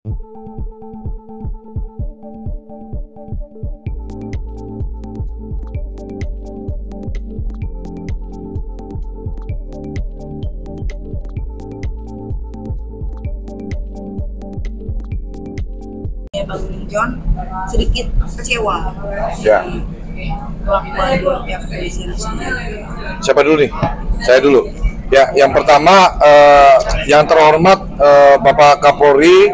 Bang John sedikit kecewa. Ya. Dua pihak kepolisian. Siapa dulu nih? Saya dulu. Ya, yang pertama yang terhormat Bapak Kapolri,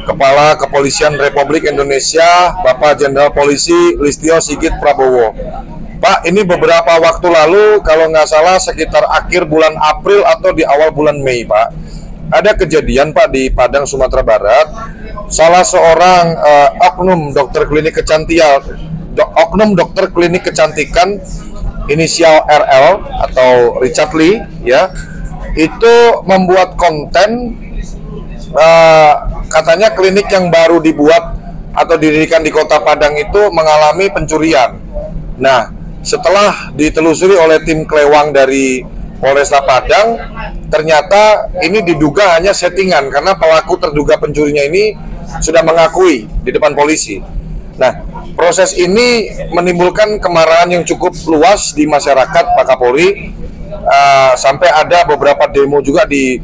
Kepala Kepolisian Republik Indonesia, Bapak Jenderal Polisi Listio Sigit Prabowo. Pak, ini beberapa waktu lalu, kalau nggak salah sekitar akhir bulan April atau di awal bulan Mei, Pak, ada kejadian, Pak, di Padang, Sumatera Barat. Salah seorang oknum dokter klinik kecantikan inisial RL atau Richard Lee, ya, itu membuat konten katanya klinik yang baru dibuat atau didirikan di Kota Padang itu mengalami pencurian. Nah, setelah ditelusuri oleh tim Klewang dari Polresta Padang, ternyata ini diduga hanya settingan karena pelaku terduga pencurinya ini sudah mengakui di depan polisi. Nah, proses ini menimbulkan kemarahan yang cukup luas di masyarakat, Pak Kapolri. Sampai ada beberapa demo juga di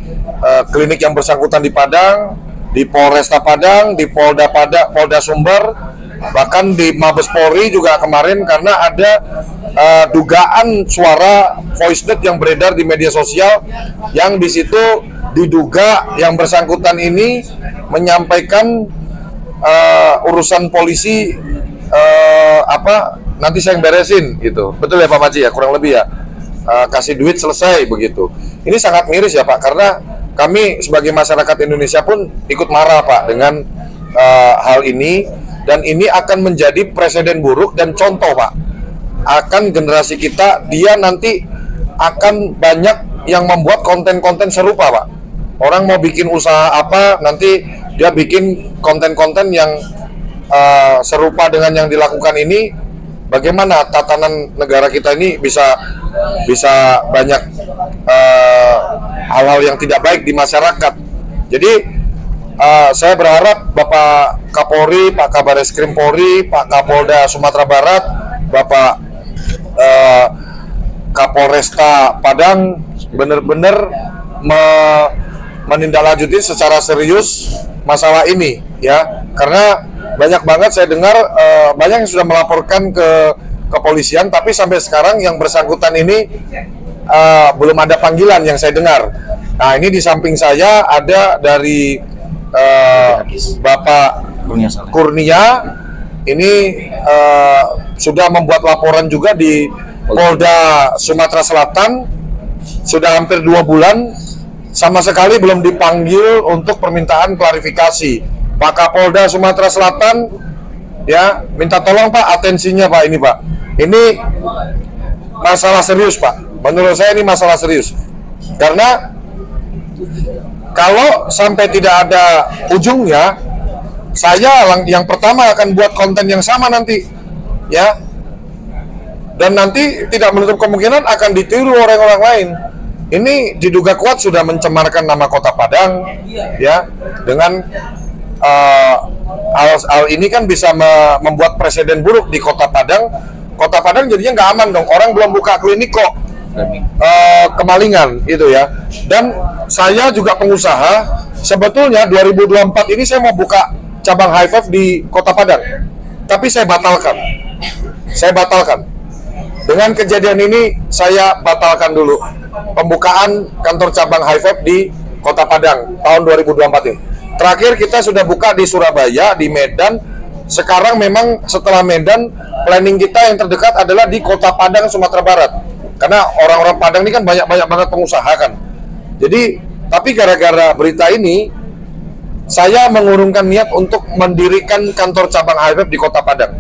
klinik yang bersangkutan di Padang, di Polresta Padang, di Polda Sumber, bahkan di Mabes Polri juga kemarin karena ada dugaan suara voice note yang beredar di media sosial yang di situ diduga yang bersangkutan ini menyampaikan urusan polisi nanti saya yang beresin gitu. Betul ya Pak Maji ya, kurang lebih ya, kasih duit selesai begitu. Ini sangat miris ya Pak, karena kami sebagai masyarakat Indonesia pun ikut marah Pak dengan hal ini, dan ini akan menjadi presiden buruk dan contoh Pak, akan generasi kita, dia nanti akan banyak yang membuat konten-konten serupa Pak. Orang mau bikin usaha apa, nanti dia bikin konten-konten yang serupa dengan yang dilakukan ini. Bagaimana tatanan negara kita ini bisa banyak hal-hal yang tidak baik di masyarakat. Jadi saya berharap Bapak Kapolri, Pak Kabar Eskrim Polri, Pak Kapolda Sumatera Barat, Bapak Kapolresta Padang benar-benar menindaklanjuti secara serius masalah ini ya, karena banyak banget saya dengar banyak yang sudah melaporkan ke kepolisian, tapi sampai sekarang yang bersangkutan ini belum ada panggilan yang saya dengar. Nah, ini di samping saya ada dari Bapak Kurnia, ini sudah membuat laporan juga di Polda Sumatera Selatan, sudah hampir 2 bulan, sama sekali belum dipanggil untuk permintaan klarifikasi. Pak Kapolda Sumatera Selatan, ya, minta tolong Pak, atensinya Pak, ini Pak. Ini masalah serius Pak, menurut saya ini masalah serius. Karena kalau sampai tidak ada ujungnya, saya yang pertama akan buat konten yang sama nanti, ya. Dan nanti tidak menutup kemungkinan akan ditiru orang-orang lain. Ini diduga kuat sudah mencemarkan nama Kota Padang, ya, dengan hal ini kan bisa membuat presiden buruk di Kota Padang. Kota Padang jadinya nggak aman dong. Orang belum buka klinik kok kemalingan, gitu ya. Dan saya juga pengusaha. Sebetulnya 2024 ini saya mau buka cabang High Five di Kota Padang, tapi saya batalkan. Dengan kejadian ini saya batalkan dulu pembukaan kantor cabang High Five di Kota Padang tahun 2024 ini. Terakhir kita sudah buka di Surabaya, di Medan. Sekarang memang setelah Medan, planning kita yang terdekat adalah di Kota Padang, Sumatera Barat. Karena orang-orang Padang ini kan banyak banget pengusaha kan. Jadi, tapi gara-gara berita ini, saya mengurungkan niat untuk mendirikan kantor cabang High Five di Kota Padang.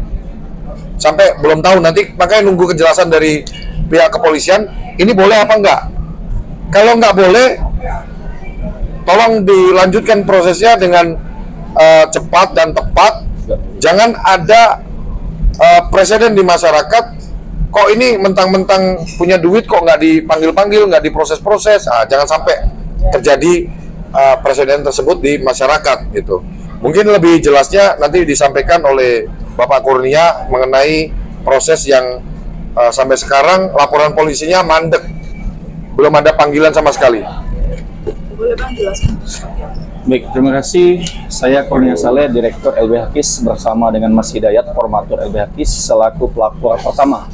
Sampai belum tahu, nanti makanya nunggu kejelasan dari pihak kepolisian, ini boleh apa enggak. Kalau nggak boleh, tolong dilanjutkan prosesnya dengan cepat dan tepat. Jangan ada presiden di masyarakat, kok ini mentang-mentang punya duit kok nggak dipanggil-panggil, nggak diproses-proses. Jangan sampai terjadi presiden tersebut di masyarakat gitu. Mungkin lebih jelasnya nanti disampaikan oleh Bapak Kurnia mengenai proses yang sampai sekarang laporan polisinya mandek, belum ada panggilan sama sekali. Boleh Bang jelaskan? Baik, terima kasih. Saya Kurnia Saleh, Direktur LBH KIS bersama dengan Mas Hidayat, Formatur LBH KIS selaku pelapor pertama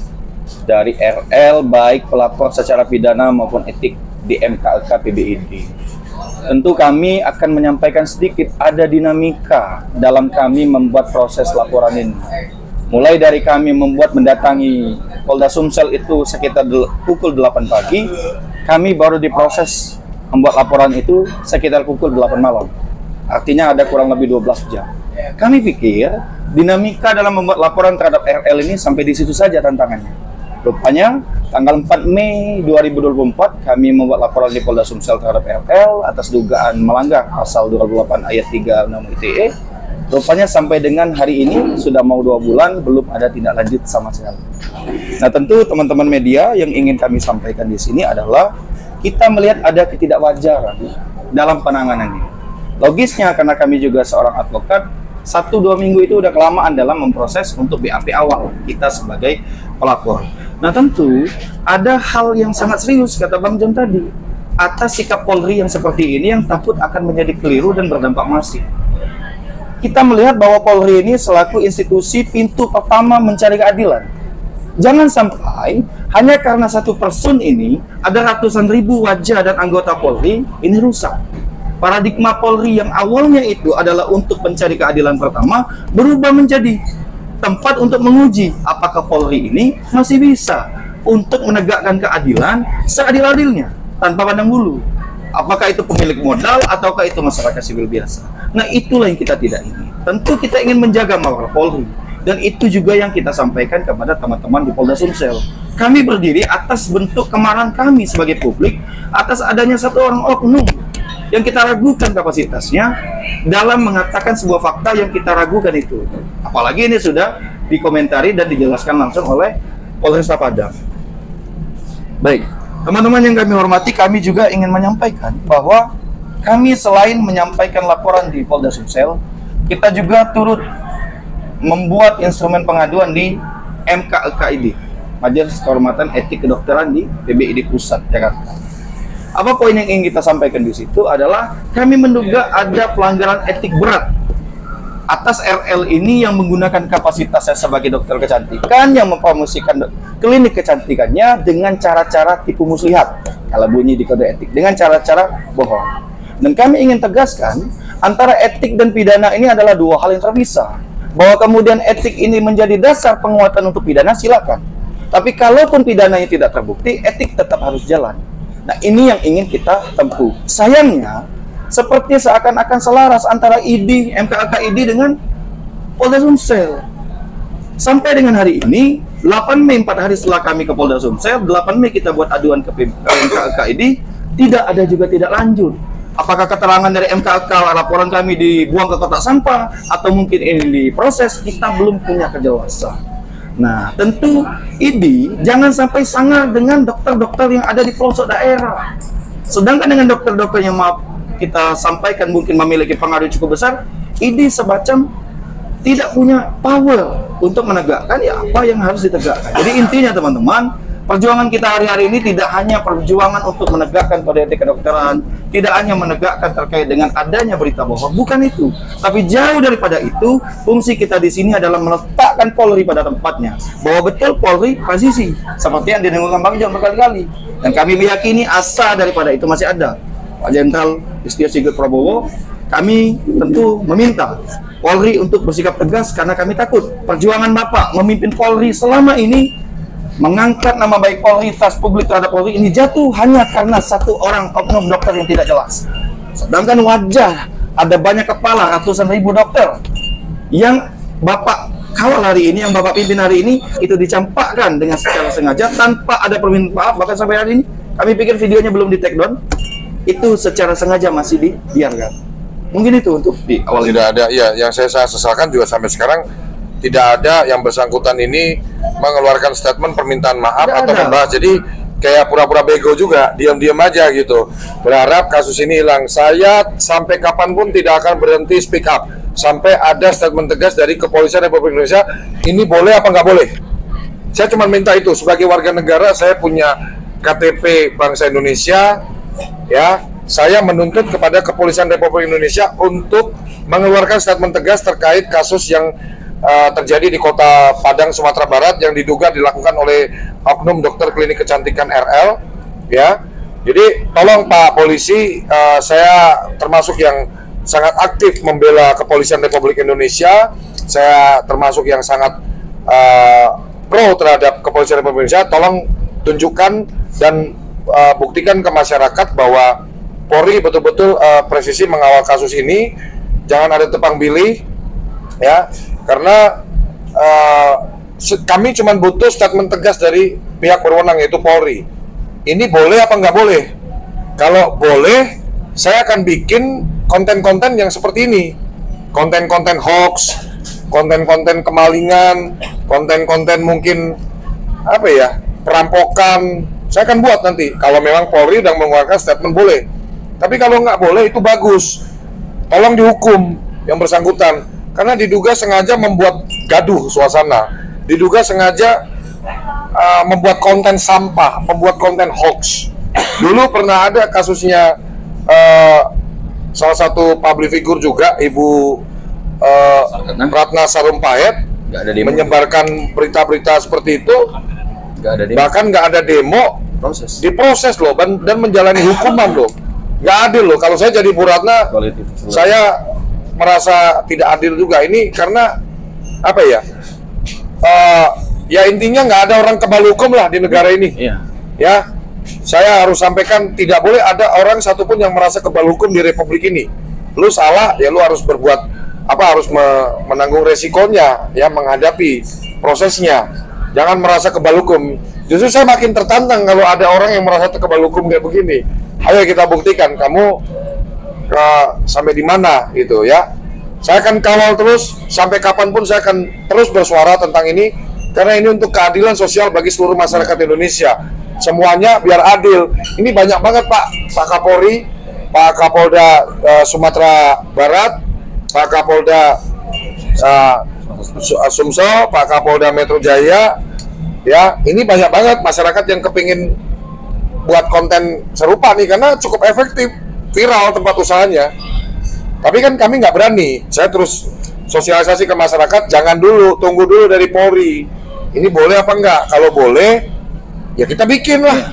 dari RL, baik pelapor secara pidana maupun etik di MKLK PBID. Tentu kami akan menyampaikan sedikit ada dinamika dalam kami membuat proses laporan ini. Mulai dari kami mendatangi Polda Sumsel itu sekitar pukul 8 pagi, kami baru diproses membuat laporan itu sekitar pukul 8 malam. Artinya ada kurang lebih 12 jam. Kami pikir dinamika dalam membuat laporan terhadap RL ini sampai di situ saja tantangannya. Rupanya tanggal 4 Mei 2024 kami membuat laporan di Polda Sumsel terhadap RL atas dugaan melanggar pasal 28 ayat 3 Undang-Undang ITE. Rupanya sampai dengan hari ini sudah mau 2 bulan belum ada tindak lanjut sama sekali. Nah, tentu teman-teman media yang ingin kami sampaikan di sini adalah kita melihat ada ketidakwajaran dalam penanganan ini. Logisnya karena kami juga seorang advokat, 1-2 minggu itu udah kelamaan dalam memproses untuk BAP awal kita sebagai pelapor. Nah, tentu ada hal yang sangat serius kata Bang John tadi atas sikap Polri yang seperti ini yang takut akan menjadi keliru dan berdampak masif. Kita melihat bahwa Polri ini selaku institusi pintu pertama mencari keadilan. Jangan sampai hanya karena satu person ini ada ratusan ribu wajah dan anggota Polri ini rusak. Paradigma Polri yang awalnya itu adalah untuk mencari keadilan pertama berubah menjadi tempat untuk menguji apakah Polri ini masih bisa untuk menegakkan keadilan seadil-adilnya tanpa pandang bulu. Apakah itu pemilik modal ataukah itu masyarakat sipil biasa. Nah, itulah yang kita tidak ingin. Tentu kita ingin menjaga marwah Polri. Dan itu juga yang kita sampaikan kepada teman-teman di Polda Sumsel. Kami berdiri atas bentuk kemarahan kami sebagai publik atas adanya satu orang oknum yang kita ragukan kapasitasnya dalam mengatakan sebuah fakta yang kita ragukan itu. Apalagi ini sudah dikomentari dan dijelaskan langsung oleh Polresta Padang. Baik, teman-teman yang kami hormati, kami juga ingin menyampaikan bahwa kami selain menyampaikan laporan di Polda Sumsel, kita juga turut membuat instrumen pengaduan di MKLKID, Majelis Kehormatan Etik Kedokteran di PBID Pusat Jakarta. Apa poin yang ingin kita sampaikan di situ adalah kami menduga ada pelanggaran etik berat atas RL ini yang menggunakan kapasitasnya sebagai dokter kecantikan yang mempromosikan klinik kecantikannya dengan cara-cara tipu muslihat, kalau bunyi di kode etik, dengan cara-cara bohong. Dan kami ingin tegaskan antara etik dan pidana ini adalah dua hal yang terpisah. Bahwa kemudian etik ini menjadi dasar penguatan untuk pidana, silakan. Tapi kalaupun pidananya tidak terbukti, etik tetap harus jalan. Nah, ini yang ingin kita tempuh. Sayangnya, seperti seakan-akan selaras antara ID, MKLK-ID dengan Polda Sumsel. Sampai dengan hari ini, 8 Mei, 4 hari setelah kami ke Polda Sumsel, 8 Mei kita buat aduan ke MKLK-ID, tidak ada juga tidak lanjut. Apakah keterangan dari MKLK laporan kami dibuang ke kotak sampah atau mungkin ini diproses, kita belum punya kejelasan. Nah, tentu ID jangan sampai sangar dengan dokter-dokter yang ada di pelosok daerah. Sedangkan dengan dokter-dokter yang maaf kita sampaikan mungkin memiliki pengaruh cukup besar, ID semacam tidak punya power untuk menegakkan ya apa yang harus ditegakkan. Jadi intinya teman-teman, perjuangan kita hari-hari ini tidak hanya perjuangan untuk menegakkan kode etik kedokteran, tidak hanya menegakkan terkait dengan adanya berita bohong, bukan itu. Tapi jauh daripada itu, fungsi kita di sini adalah meletakkan Polri pada tempatnya. Bahwa betul Polri presisi, seperti yang dinengokkan Bang John berkali-kali. Dan kami meyakini asa daripada itu masih ada. Pak Jenderal Listio Sigit Prabowo, kami tentu meminta Polri untuk bersikap tegas karena kami takut perjuangan Bapak memimpin Polri selama ini mengangkat nama baik Polri, trust publik terhadap Polri ini jatuh hanya karena satu orang oknum dokter yang tidak jelas. Sedangkan wajah ada banyak kepala, ratusan ribu dokter yang Bapak kawal hari ini, yang Bapak pimpin hari ini, itu dicampakkan dengan secara sengaja tanpa ada permintaan maaf. Bahkan sampai hari ini kami pikir videonya belum di take down, itu secara sengaja masih dibiarkan. Mungkin itu untuk di awal. Tidak ada, ya yang saya sesalkan juga sampai sekarang tidak ada yang bersangkutan ini mengeluarkan statement permintaan maaf atau membahas. Jadi kayak pura-pura bego juga, diam-diam aja gitu. Berharap kasus ini hilang. Saya sampai kapanpun tidak akan berhenti speak up. sampai ada statement tegas dari Kepolisian Republik Indonesia, ini boleh apa nggak boleh. Saya cuma minta itu, sebagai warga negara, saya punya KTP bangsa Indonesia, ya, saya menuntut kepada Kepolisian Republik Indonesia untuk mengeluarkan statement tegas terkait kasus yang terjadi di Kota Padang, Sumatera Barat yang diduga dilakukan oleh oknum dokter klinik kecantikan RL, ya. Jadi tolong Pak Polisi, saya termasuk yang sangat aktif membela Kepolisian Republik Indonesia. Saya termasuk yang sangat pro terhadap Kepolisian Republik Indonesia. Tolong tunjukkan dan buktikan ke masyarakat bahwa Polri betul-betul presisi mengawal kasus ini. Jangan ada tebang pilih, ya. Karena kami cuma butuh statement tegas dari pihak berwenang, yaitu Polri. Ini boleh apa nggak boleh? Kalau boleh, saya akan bikin konten-konten yang seperti ini. Konten-konten hoax, konten-konten kemalingan, konten-konten mungkin apa ya, perampokan. Saya akan buat nanti. Kalau memang Polri udah mengeluarkan statement boleh. Tapi kalau nggak boleh, itu bagus. Tolong dihukum yang bersangkutan. Karena diduga sengaja membuat gaduh suasana, diduga sengaja membuat konten sampah, membuat konten hoax. Dulu pernah ada kasusnya salah satu public figure juga, Ibu Ratna Sarumpait, menyebarkan berita-berita seperti itu, bahkan nggak ada demo, diproses loh, dan menjalani hukuman loh. Nggak adil loh. Kalau saya jadi Bu Ratna, saya merasa tidak adil juga ini, karena apa ya, ya intinya nggak ada orang kebal hukum lah di negara ini. Ya, saya harus sampaikan, tidak boleh ada orang satupun yang merasa kebal hukum di Republik ini. Lu salah, ya lu harus berbuat apa, harus menanggung resikonya, ya, menghadapi prosesnya. Jangan merasa kebal hukum. Justru saya makin tertantang kalau ada orang yang merasa kebal hukum kayak begini. Ayo kita buktikan kamu sampai di mana gitu, ya. Saya akan kawal terus sampai kapanpun, saya akan terus bersuara tentang ini, karena ini untuk keadilan sosial bagi seluruh masyarakat Indonesia. Semuanya biar adil. Ini banyak banget Pak Kapolri, Pak Kapolda Sumatera Barat, Pak Kapolda Sumsel, Pak Kapolda Metro Jaya, ya. Ini banyak banget masyarakat yang kepingin buat konten serupa nih, karena cukup efektif, viral tempat usahanya. Tapi kan kami nggak berani. Saya terus sosialisasi ke masyarakat, jangan dulu, tunggu dulu dari Polri. Ini boleh apa enggak? Kalau boleh, ya kita bikin lah,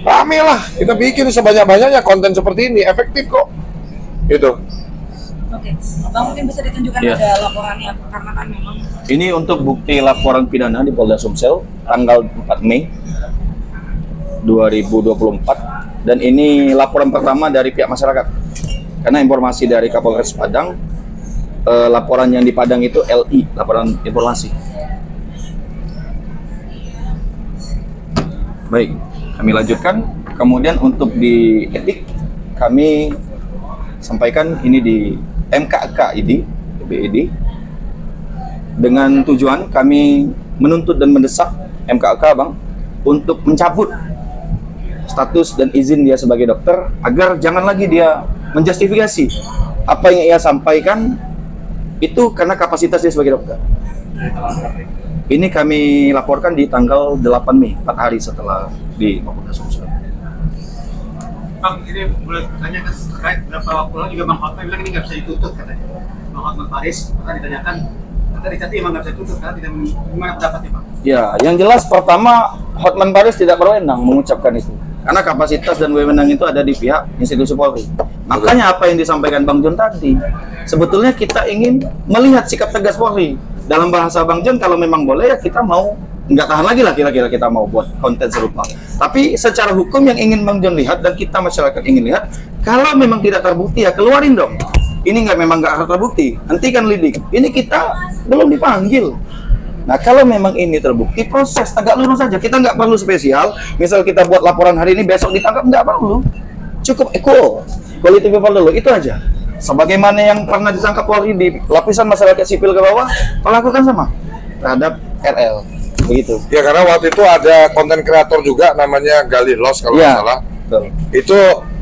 rame lah, kita bikin sebanyak-banyaknya konten seperti ini, efektif kok. Gitu. Oke, Bang, mungkin bisa ditunjukkan ada laporannya, karena kan memang ini untuk bukti laporan pidana di Polda Sumsel tanggal 4 Mei 2024, dan ini laporan pertama dari pihak masyarakat. Karena informasi dari Kapolres Padang, laporan yang di Padang itu LI, laporan informasi. Baik, kami lanjutkan. Kemudian untuk di etik, kami sampaikan ini di MKK ID, BID, dengan tujuan kami menuntut dan mendesak MKK, Bang, untuk mencabut status dan izin dia sebagai dokter, agar jangan lagi dia menjustifikasi apa yang ia sampaikan itu karena kapasitas dia sebagai dokter. Ini kami laporkan di tanggal 8 Mei, 4 hari setelah di Mapolda Sumsel. Bang, ini boleh tanya terkait berapa waktu lalu juga Bang Hotma bilang ini nggak bisa ditutup katanya. Bang Hotma Paris, pernah ditanyakan, kata Richard emang nggak bisa ditutup, karena tidak, gimana pendapatnya Bang? Ya, yang jelas pertama, Hotman Paris tidak berwenang mengucapkan itu. Karena kapasitas dan wewenang itu ada di pihak institusi Polri. Makanya apa yang disampaikan Bang John tadi, sebetulnya kita ingin melihat sikap tegas Polri. Dalam bahasa Bang John, kalau memang boleh ya kita mau, nggak tahan lagi lah kira-kira kita mau buat konten serupa. Tapi secara hukum yang ingin Bang John lihat dan kita masyarakat ingin lihat, kalau memang tidak terbukti ya keluarin dong. Ini memang nggak terbukti, hentikan lidik. Ini kita belum dipanggil. Nah, kalau memang ini terbukti, proses tegak lurus saja. Kita nggak perlu spesial. Misal kita buat laporan hari ini, besok ditangkap, nggak perlu. Cukup quality people dulu, itu aja. Sebagaimana yang pernah ditangkap Polri di lapisan masyarakat sipil ke bawah, lakukan sama terhadap RL. Begitu. Ya, karena waktu itu ada konten kreator juga namanya Galih Los kalau nggak salah. Betul. Itu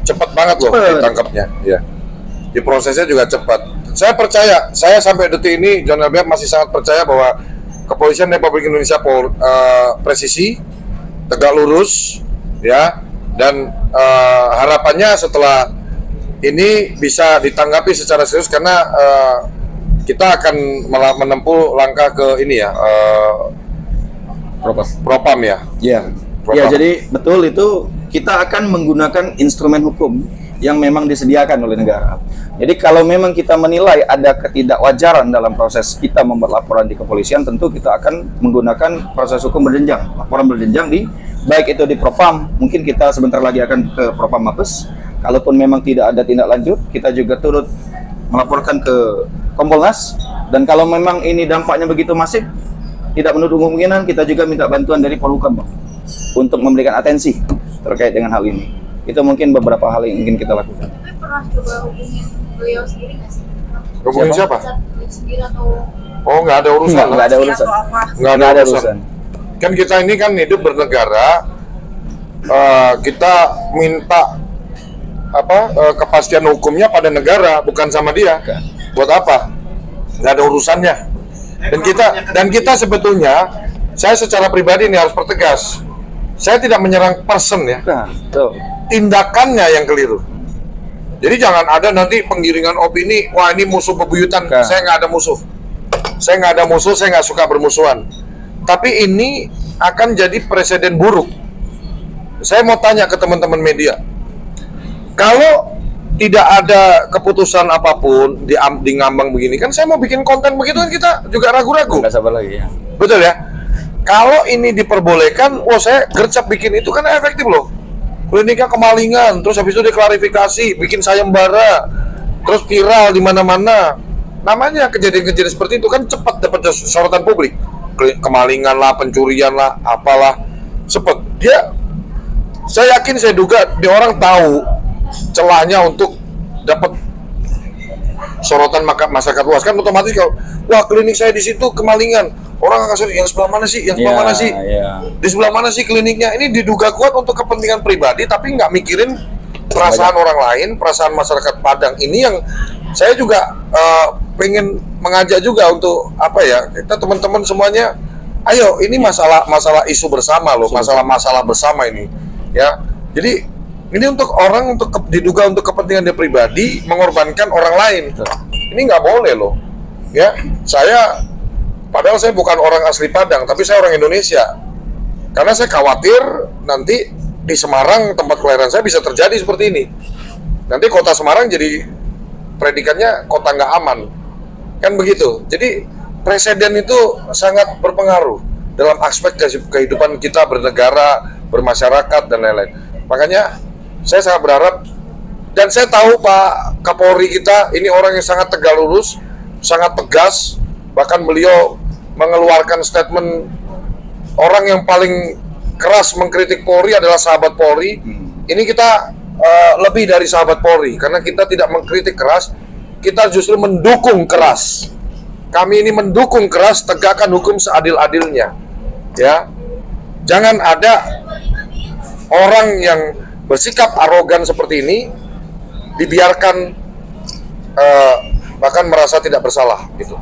cepat banget loh ditangkapnya. Ya. Di prosesnya juga cepat. saya percaya, saya sampai detik ini John LBH masih sangat percaya bahwa Kepolisian Republik Indonesia presisi, tegak lurus, ya, dan harapannya setelah ini bisa ditanggapi secara serius karena kita akan menempuh langkah ke ini ya, propam ya. Ya, ya, jadi betul itu kita akan menggunakan instrumen hukum yang memang disediakan oleh negara. Jadi kalau memang kita menilai ada ketidakwajaran dalam proses kita membuat laporan di kepolisian, tentu kita akan menggunakan proses hukum berjenjang, laporan berjenjang baik itu di Propam, mungkin kita sebentar lagi akan ke Propam Mabes. Kalaupun memang tidak ada tindak lanjut, kita juga turut melaporkan ke Kompolnas. Dan kalau memang ini dampaknya begitu masif, tidak menutup kemungkinan kita juga minta bantuan dari Polhukam, Bang, untuk memberikan atensi terkait dengan hal ini. Itu mungkin beberapa hal yang ingin kita lakukan. Tapi pernah coba hubungin beliau sendiri nggak sih? Hubungin siapa? Sendiri atau? Oh, nggak ada urusan. Nggak ada urusan. Nggak ada urusan. Kan kita ini kan hidup bernegara, kita minta kepastian hukumnya pada negara, bukan sama dia. Buat apa? Nggak ada urusannya. Dan kita sebetulnya, saya secara pribadi ini harus pertegas, saya tidak menyerang person ya, tindakannya yang keliru. Jadi jangan ada nanti penggiringan opini, wah ini musuh bebuyutan. Saya nggak ada musuh. Saya nggak ada musuh, saya nggak suka bermusuhan. Tapi ini akan jadi presiden buruk. Saya mau tanya ke teman-teman media, kalau tidak ada keputusan apapun di ngambang begini, kan saya mau bikin konten begitu kan kita juga ragu-ragu. Nggak sabar lagi ya. Betul ya? Kalau ini diperbolehkan, saya gercep bikin itu kan efektif loh. Kliniknya kemalingan, terus habis itu diklarifikasi, bikin sayembara, terus viral di mana-mana. Namanya kejadian-kejadian seperti itu kan cepat dapat sorotan publik. Kemalingan lah, pencurian lah, apalah, cepat. Saya yakin, saya duga dia orang tahu celahnya untuk dapat sorotan masyarakat luas. Kan otomatis kalau wah klinik saya di situ kemalingan, orang akan yang sebelah mana sih, yang sebelah mana sih, di sebelah mana sih kliniknya. Ini diduga kuat untuk kepentingan pribadi, tapi nggak mikirin perasaan orang lain, perasaan masyarakat Padang. Ini yang saya juga pengen mengajak juga untuk kita teman-teman semuanya, ayo ini masalah isu bersama loh, masalah bersama ini ya. Jadi ini untuk orang, diduga untuk kepentingan dia pribadi, mengorbankan orang lain. Ini nggak boleh loh ya. Padahal saya bukan orang asli Padang, tapi saya orang Indonesia. Karena saya khawatir nanti di Semarang, tempat kelahiran saya, bisa terjadi seperti ini. Nanti kota Semarang jadi predikannya kota nggak aman. Kan begitu. Jadi presiden itu sangat berpengaruh dalam aspek kehidupan kita bernegara, bermasyarakat, dan lain-lain. Makanya saya sangat berharap, dan saya tahu Pak Kapolri kita ini orang yang sangat tegak lurus, sangat tegas. Bahkan beliau mengeluarkan statement, orang yang paling keras mengkritik Polri adalah sahabat Polri. Ini kita lebih dari sahabat Polri, karena kita tidak mengkritik keras, kita justru mendukung keras. Kami ini mendukung keras, tegakkan hukum seadil-adilnya. Ya, jangan ada orang yang bersikap arogan seperti ini dibiarkan bahkan merasa tidak bersalah gitu.